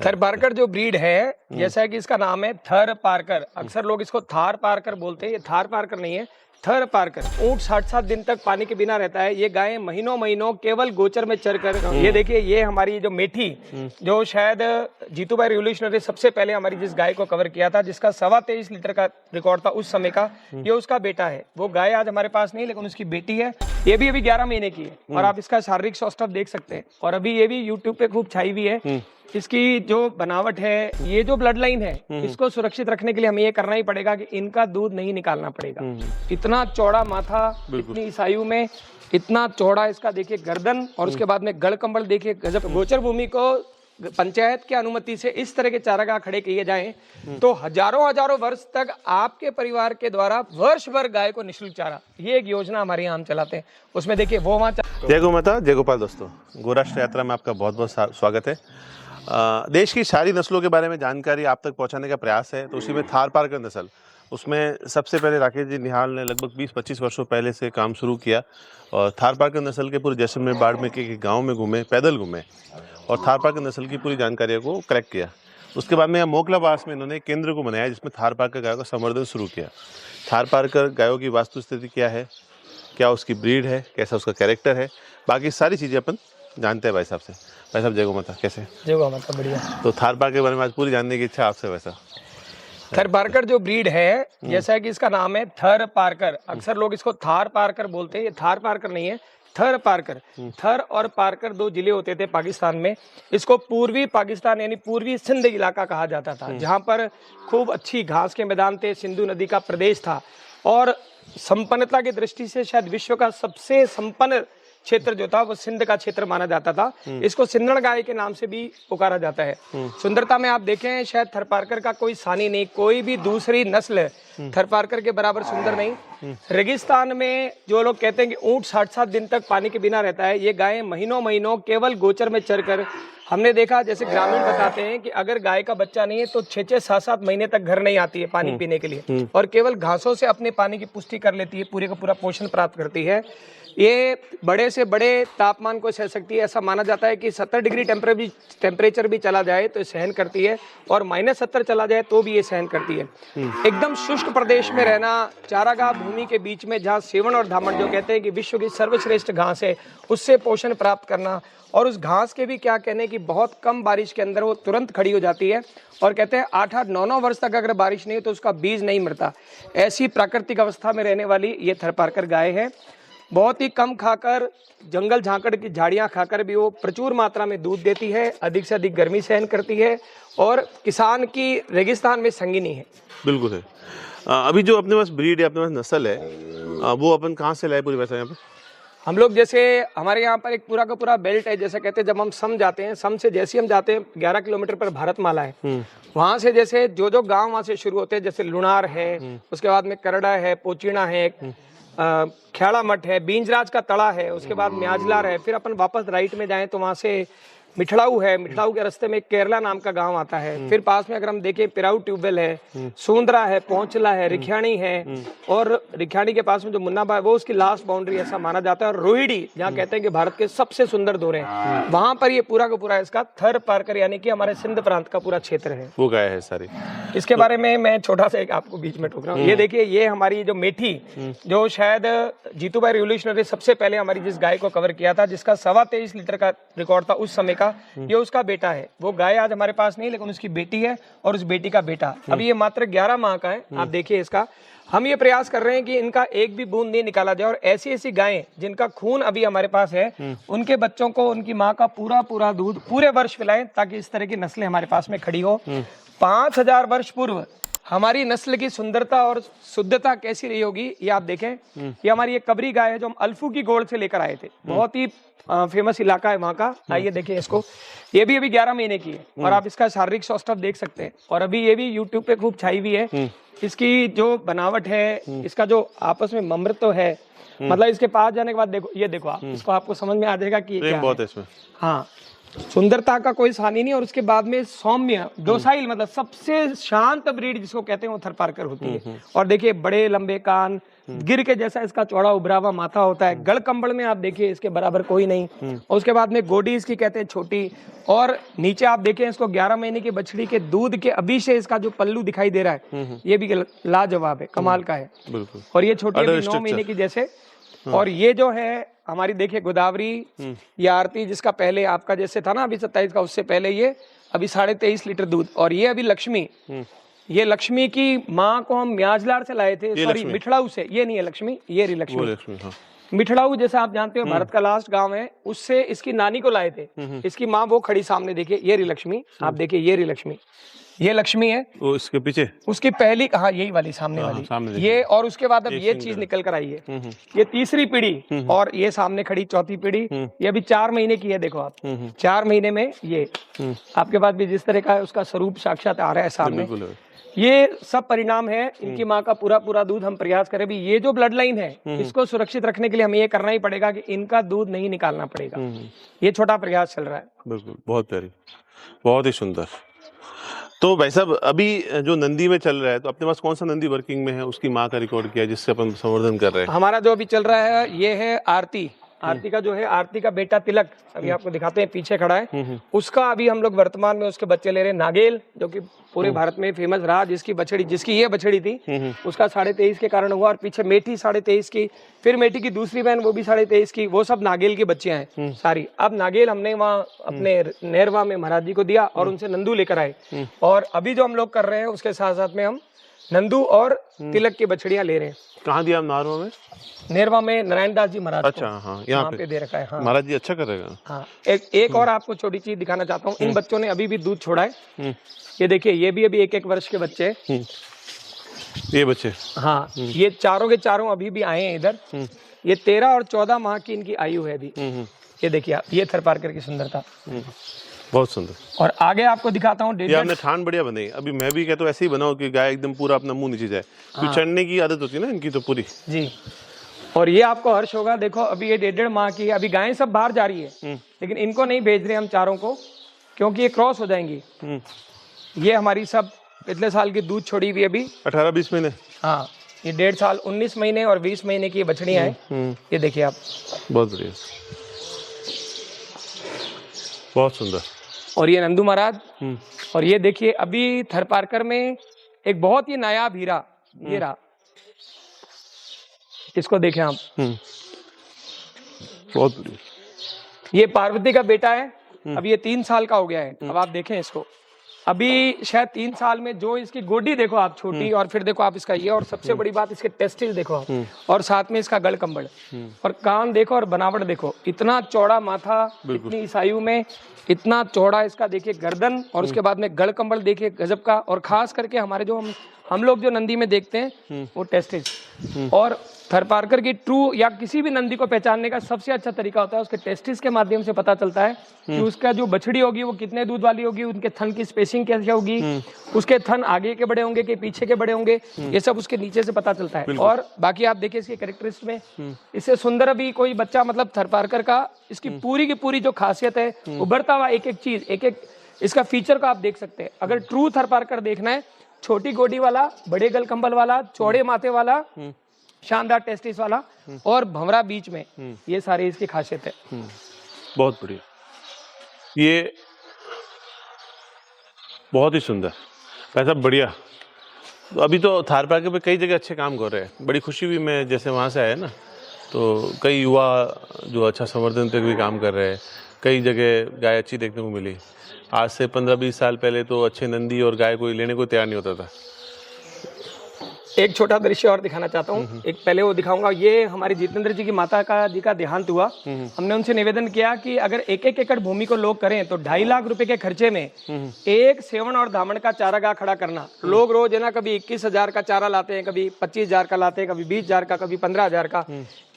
थर पार्कर जो ब्रीड है, जैसा कि इसका नाम है थर पार्कर, अक्सर लोग इसको थार पार्कर बोलते हैं। ये थार पार्कर नहीं है, थर पार्कर। ऊंट 60-60 दिन तक पानी के बिना रहता है। ये गायें महीनों महीनों केवल गोचर में चरकर, ये देखिए, ये हमारी जो मेठी, जो शायद जीतू भाई रिवोल्यूशनरी सबसे पहले हमारी जिस गाय को कवर किया था, जिसका 23.25 लीटर का रिकॉर्ड था उस समय का, ये उसका बेटा है। वो गाय आज हमारे पास नहीं, लेकिन उसकी बेटी है। ये भी अभी 11 महीने की है और आप इसका शारीरिक सौष्ठव देख सकते हैं। और अभी ये भी यूट्यूब पे खूब छाई हुई है। इसकी जो बनावट है, ये जो ब्लड लाइन है, इसको सुरक्षित रखने के लिए हमें ये करना ही पड़ेगा कि इनका दूध नहीं निकालना पड़ेगा। इतना चौड़ा माथा, इतनी इस आयु में इतना चौड़ा इसका देखिए गर्दन, और उसके बाद में गढ़ कंबल देखिए गजब। गोचर भूमि को पंचायत की अनुमति से इस तरह के चारागाह खड़े किए जाएं तो हजारों वर्ष तक आपके परिवार के द्वारा वर्ष भर गाय को निःशुल्क चारा, ये एक योजना हमारे यहाँ हम चलाते हैं। उसमें देखिए वो वहाँ जय गौ माता, जय गोपाल। दोस्तों, गौराष्ट्र यात्रा में आपका बहुत बहुत स्वागत है। देश की सारी नस्लों के बारे में जानकारी आप तक पहुंचाने का प्रयास है। तो उसी में थार पार्कर नस्ल, उसमें सबसे पहले राकेश जी निहाल ने लगभग 20-25 वर्षों पहले से काम शुरू किया और थार पार्कर नस्ल के पूरे जैसलमेर बाड़मेर के गाँव में घूमे, पैदल घूमे और थार पार्कर नस्ल की पूरी जानकारियों को कलेक्ट किया। उसके बाद में यहाँ मोकलाबास में इन्होंने केंद्र को बनाया, जिसमें थार पार्कर गायों का संवर्धन शुरू किया। थार पार्कर गायों की वास्तु स्थिति क्या है, क्या उसकी ब्रीड है, कैसा उसका कैरेक्टर है, बाकी सारी चीज़ें अपन जानते हैं भाई साहब से। भाई साहब, जय गौ माता, कैसे? जय गौ माता, बढ़िया। तो थार पार्कर के बारे में आज पूरी जानने की इच्छा आपसे। वैसा थर पार्कर जो ब्रीड है, जैसा कि इसका नाम है थर पार्कर, अक्सर लोग इसको थार पार्कर बोलते हैं। ये थार पार्कर नहीं है, थर पार्कर। थर और पार्कर 2 जिले होते थे पाकिस्तान में। इसको पूर्वी पाकिस्तान यानी पूर्वी सिंध इलाका कहा जाता था, जहां पर खूब अच्छी घास के मैदान थे, सिंधु नदी का प्रदेश था और संपन्नता की दृष्टि से शायद विश्व का सबसे संपन्न क्षेत्र जो था वो सिंध का क्षेत्र माना जाता था। इसको सिंधड़ गाय के नाम से भी पुकारा जाता है। सुंदरता में आप देखें, शायद थरपारकर का कोई सानी नहीं, कोई भी दूसरी नस्ल थरपारकर के बराबर सुंदर नहीं। रेगिस्तान में जो लोग कहते हैं कि ऊंट 60-60 दिन तक पानी के बिना रहता है, ये गायें महीनों महीनों केवल गोचर में चरकर, हमने देखा जैसे ग्रामीण बताते हैं कि अगर गाय का बच्चा नहीं है तो 6-6, 7-7 महीने तक घर नहीं आती है पानी पीने के लिए और केवल घासों से अपने पानी की पुष्टि कर लेती है, पूरे का पूरा पोषण प्राप्त करती है। ये बड़े से बड़े तापमान को सह सकती है। ऐसा माना जाता है कि 70 डिग्री टेम्परेचर भी चला जाए तो सहन करती है और -70 चला जाए तो भी ये सहन करती है। एकदम शुष्क प्रदेश में रहना, चारागाह भूमि के बीच में जहाँ सेवन और धामण, जो कहते हैं कि विश्व की सर्वश्रेष्ठ घास है, उससे पोषण प्राप्त करना, और उस घास के भी क्या कहने की बहुत कम बारिश के अंदर वो तुरंत खड़ी हो जाती है और कहते हैं 8-8, 9-9 वर्ष तक अगर बारिश नहीं हो तो उसका बीज नहीं मरता। ऐसी प्राकृतिक अवस्था में रहने वाली ये थरपारकर गाय है। बहुत ही कम खाकर, जंगल झांकड़ की झाड़ियां खाकर भी वो प्रचुर मात्रा में दूध देती है, अधिक से अधिक गर्मी सहन करती है और किसान की रेगिस्तान में संगिनी है। बिल्कुल है। अभी जो अपने पास ब्रीड है, अपने पास नस्ल है, वो अपन कहाँ से लाए पूरी? वैसा यहाँ पे हम लोग, जैसे हमारे यहाँ पर एक पूरा का पूरा बेल्ट है, जैसे कहते हैं जब हम सम जाते हैं, सम से जैसे हम जाते हैं 11 किलोमीटर पर भारतमाला है, वहां से जैसे जो गांव वहां से शुरू होते हैं, जैसे लुनार है, उसके बाद में करड़ा है, पोचीना है, ख्याड़ा मठ है, बींजराज का तड़ा है, उसके बाद म्याजलार है, फिर अपन वापस राइट में जाएं तो वहां से मिठड़ाऊ है। मिठड़ाऊ के रास्ते में केरला नाम का गांव आता है। फिर पास में अगर हम देखें पिराऊ ट्यूबवेल है, सूंदरा है, पहुंचला है, रिख्याणी है, और रिख्याणी के पास में जो मुन्नाबा है वो उसकी लास्ट बाउंड्री ऐसा माना जाता है। और रोहिड़ी, जहाँ कहते हैं कि भारत के सबसे सुंदर दौरे हैं, वहां पर ये पूरा का पूरा इसका थर पार्कर यानी कि हमारे सिंध प्रांत का पूरा क्षेत्र है, वो गाय है सारी। इसके बारे में मैं छोटा सा एक आपको बीच में टोक रहा हूँ। ये देखिए, ये हमारी जो मेठी, जो शायद जीतू भाई रिवोल्यूशनरी सबसे पहले हमारी जिस गाय को कवर किया था, जिसका 23.25 लीटर का रिकॉर्ड था उस समय का, ये उसका बेटा है। वो गाय आज हमारे पास नहीं, लेकिन उसकी बेटी है और उस बेटी का बेटा। अभी ये मात्र 11 माह का है। आप देखिए इसका, हम ये प्रयास कर रहे हैं कि इनका एक भी बूंद नहीं निकाला जाए और ऐसी ऐसी गायें जिनका खून अभी हमारे पास है, उनके बच्चों को उनकी माँ का पूरा दूध पूरे वर्ष पिलाएं, ताकि इस तरह की नस्लें हमारे पास में खड़ी हो। 5000 वर्ष पूर्व हमारी नस्ल की सुंदरता और शुद्धता कैसी रही होगी, ये आप देखें। ये हमारी एक कबरी गाय है जो हम अल्फू की गोड़ से लेकर आए थे, बहुत ही फेमस इलाका है वहाँ का। आइए देखिए इसको, ये भी अभी 11 महीने की है और आप इसका शारीरिक सौष्ठव देख सकते हैं। और अभी ये भी यूट्यूब पे खूब छाई हुई है। इसकी जो बनावट है, इसका जो आपस में ममृत है, मतलब इसके पास जाने के बाद देखो, ये देखो आप, इसको आपको समझ में आ जाएगा कि ये क्या है। बहुत है इसमें। हाँ, सुंदरता का कोई सानी नहीं, और उसके बाद में सौम्य डोसाइल, मतलब सबसे शांत ब्रीड जिसको कहते हैं वो थर पार्कर होती है। और देखिए बड़े लंबे कान, गिर के जैसा इसका चौड़ा उभरा हुआ माथा होता है, गढ़ कंबल में आप देखिए इसके बराबर कोई नहीं। और उसके बाद में गोडी इसकी कहते हैं छोटी, और नीचे आप देखें इसको 11 महीने की बछड़ी के दूध के अभी से इसका जो पल्लू दिखाई दे रहा है ये भी लाजवाब है, कमाल का है। बिल्कुल। और ये छोटी अभी 9 महीने की जैसे। और ये जो है हमारी देखिए गोदावरी या आरती, जिसका पहले आपका जैसे था ना अभी 27 का, उससे पहले ये अभी 23.5 लीटर दूध। और ये अभी लक्ष्मी, ये लक्ष्मी की माँ को हम म्याजलार से लाए थे, सॉरी मिठड़ाऊ से, ये नहीं है लक्ष्मी, ये रही लक्ष्मी। मिठड़ाऊ जैसे आप जानते हो भारत का लास्ट गांव है, उससे इसकी नानी को लाए थे। इसकी माँ वो खड़ी सामने देखिए, ये रही लक्ष्मी, आप देखिए ये रही लक्ष्मी, ये लक्ष्मी है। वो इसके पीछे उसकी पहली, हाँ यही वाली सामने वाली, सामने ये। और उसके बाद अब ये चीज निकल कर आई है, ये तीसरी पीढ़ी। और ये सामने खड़ी चौथी पीढ़ी, ये अभी 4 महीने की है। देखो आप 4 महीने में ये आपके पास भी जिस तरह का है उसका स्वरूप साक्षात आ रहा है सामने। ये सब परिणाम है इनकी माँ का पूरा दूध हम प्रयास करें भी। ये जो ब्लड लाइन है इसको सुरक्षित रखने के लिए हमें ये करना ही पड़ेगा कि इनका दूध नहीं निकालना पड़ेगा। ये छोटा प्रयास चल रहा है। बिल्कुल, बहुत प्यारी, बहुत ही सुंदर। तो भाई साहब अभी जो नंदी में चल रहा है, तो अपने पास कौन सा नंदी वर्किंग में है, उसकी माँ का रिकॉर्ड किया जिससे अपन संवर्धन कर रहे हैं? हमारा जो अभी चल रहा है ये है आरती। आरती का जो है, आरती का बेटा तिलक अभी आपको दिखाते हैं, पीछे खड़ा है। उसका अभी हम लोग वर्तमान में उसके बच्चे ले रहे हैं। नागेल जो कि पूरे भारत में फेमस रहा, जिसकी बछड़ी, जिसकी ये बछड़ी थी, उसका 23.5 के कारण हुआ। और पीछे मेठी 23.5 की, फिर मेठी की दूसरी बहन वो भी 23.5 की, वो सब नागेल की बच्चियां हैं सारी। अब नागेल हमने वहाँ अपने नेरवा में महाराज जी को दिया और उनसे नंदू लेकर आए। और अभी जो हम लोग कर रहे हैं उसके साथ साथ में हम नंदू और तिलक की बछड़ियां ले रहे हैं। कहाँ दिया नारवा में? नेरवा में नारायण दास जी महाराज। अच्छा, हाँ, यहाँ पे दे रखा है। हाँ, महाराज जी अच्छा करेगा। हाँ, एक और आपको छोटी चीज दिखाना चाहता हूँ। इन बच्चों ने अभी भी दूध छोड़ा है। ये देखिए, ये भी अभी 1-1 वर्ष के बच्चे। ये बच्चे, हाँ, ये चारों के चारों अभी भी आए हैं इधर। ये 13 और 14 माह की इनकी आयु है अभी। ये देखिए आप, ये थर पार्कर की सुंदरता, बहुत सुंदर। और आगे आपको दिखाता हूँ। ये आपने ठान बढ़िया बनाई। अभी मैं भी कहता हूँ ऐसे ही बनाओ कि गाय एकदम पूरा अपना मुंह नीचे जाए। हाँ। चढ़ने की आदत होती है ना इनकी तो पूरी जी। और ये आपको हर्ष होगा, देखो अभी ये 1.5 माह की है। अभी गायें सब बाहर जा रही है, लेकिन इनको नहीं भेज रहे हम चारों को, क्योंकि ये क्रॉस हो जाएंगी। ये हमारी सब पिछले साल की दूध छोड़ी हुई अभी 18-20 महीने। हाँ, ये 1.5 साल 19 महीने और 20 महीने की बछड़ियां हैं। ये देखिए आप, बहुत बढ़िया, बहुत सुंदर। और ये नंदू महाराज। और ये देखिए अभी थर पार्कर में एक बहुत ही नायाब हीरा, ये रहा, इसको देखें आप। बहुत बढ़िया। ये पार्वती का बेटा है, अब ये 3 साल का हो गया है। अब आप देखें इसको, अभी शायद 3 साल में जो इसकी गोडी देखो आप छोटी, और फिर देखो आप इसका ये, और सबसे बड़ी बात इसके टेस्टिस देखो आप, और साथ में इसका गढ़ कंबल, और कान देखो, और बनावट देखो, इतना चौड़ा माथा, इतनी इस आयु में इतना चौड़ा इसका देखिए गर्दन, और उसके बाद में गढ़ कंबल देखिए गजब का। और खास करके हमारे जो हम लोग जो नंदी में देखते हैं वो टेस्टिस। और थर पार्कर की ट्रू या किसी भी नंदी को पहचानने का सबसे अच्छा तरीका होता है उसके टेस्टिस के माध्यम से पता चलता है कि उसका जो बछड़ी होगी वो कितने दूध वाली होगी, उनके थन की स्पेसिंग कैसे होगी, उसके थन आगे के बड़े होंगे कि पीछे के बड़े होंगे, ये सब उसके नीचे से पता चलता है। और बाकी आप देखिए इसके कैरेक्टरिस्टिक में इससे सुंदर अभी कोई बच्चा, मतलब थर पार्कर का इसकी पूरी की पूरी जो खासियत है, उभरता हुआ एक एक चीज, एक एक इसका फीचर को आप देख सकते हैं। अगर ट्रू थर पार्कर देखना है, छोटी गोडी वाला, बड़े गल कंबल वाला, चौड़े माथे वाला, शानदार टेस्टिस वाला, और भंवरा बीच में, ये सारी इसकी खासियत है। बहुत बढ़िया, ये बहुत ही सुंदर, ऐसा बढ़िया। तो अभी तो थार पार्कर पे कई जगह अच्छे काम कर रहे हैं, बड़ी खुशी हुई। मैं जैसे वहाँ से आया ना, तो कई युवा जो अच्छा संवर्धन पे भी काम कर रहे हैं, कई जगह गाय अच्छी देखने को मिली। आज से 15-20 साल पहले तो अच्छे नंदी और गाय कोई लेने को तैयार नहीं होता था। एक छोटा दृश्य और दिखाना चाहता हूँ, एक पहले वो दिखाऊंगा। ये हमारे जितेंद्र जी की माता जी का देहांत हुआ। हमने उनसे निवेदन किया कि अगर 1-1 एकड़ भूमि को लोग करें तो 2.5 लाख रुपए के खर्चे में एक सेवण और दामन का चारागाह खड़ा करना। लोग रोज है ना, कभी 21,000 का चारा लाते हैं, कभी 25,000 का लाते हैं, कभी 20,000 का, कभी 15,000 का।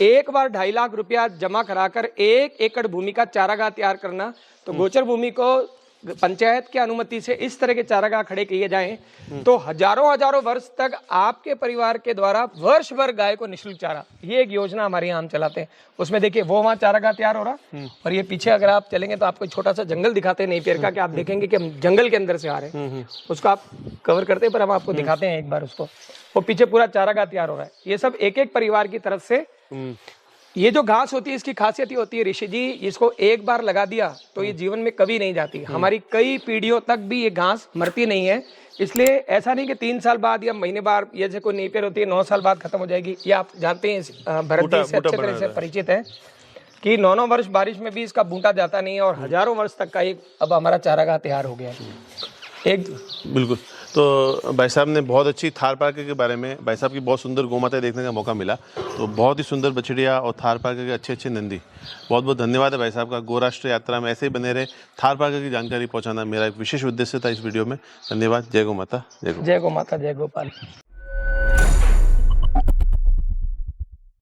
एक बार 2.5 लाख रुपया जमा कराकर 1 एकड़ भूमि का चारागाह तैयार करना, तो गोचर भूमि को पंचायत की अनुमति से इस तरह के चारागाह खड़े किए जाएं तो हजारों वर्ष तक आपके परिवार के द्वारा वर्ष भर गाय को निःशुल्क चारा, ये एक योजना हमारे यहाँ हम चलाते हैं। उसमें देखिए वो वहाँ चारागाह तैयार हो रहा और ये पीछे अगर आप चलेंगे तो आपको छोटा सा जंगल दिखाते हैं नेपियर का, कि आप देखेंगे कि हम जंगल के अंदर से आ रहे हैं। उसको आप कवर करते हैं पर हम आपको दिखाते हैं एक बार उसको। वो पीछे पूरा चारागाह तैयार हो रहा है। ये सब एक एक परिवार की तरफ से। ये जो घास होती है इसकी खासियत ये होती है ऋषि जी, इसको एक बार लगा दिया तो ये जीवन में कभी नहीं जाती। हमारी कई पीढ़ियों तक भी ये घास मरती नहीं है। इसलिए ऐसा नहीं कि 3 साल बाद या महीने बाद, ये जैसे कोई नेपियर होती है 9 साल बाद खत्म हो जाएगी। ये आप जानते हैं, भरत जी से अच्छे तरह से परिचित है कि 9 वर्ष बारिश में भी इसका बूंटा जाता नहीं है और हजारों वर्ष तक का एक अब हमारा चारागाह तैयार हो गया है। एक बिल्कुल। तो भाई साहब ने बहुत अच्छी थार पार्कर के बारे में, भाई साहब की बहुत सुंदर गोमाता देखने का मौका मिला। तो बहुत ही सुंदर बछड़िया और थार पार्कर के अच्छे अच्छे नंदी। बहुत बहुत धन्यवाद है भाई साहब का। गौराष्ट्र यात्रा में ऐसे ही बने रहे, थार पार्कर की जानकारी पहुंचाना मेरा एक विशेष उद्देश्य था इस वीडियो में। धन्यवाद। जय गौ माता, जय गौ। जय गौ माता, जय गोपाल।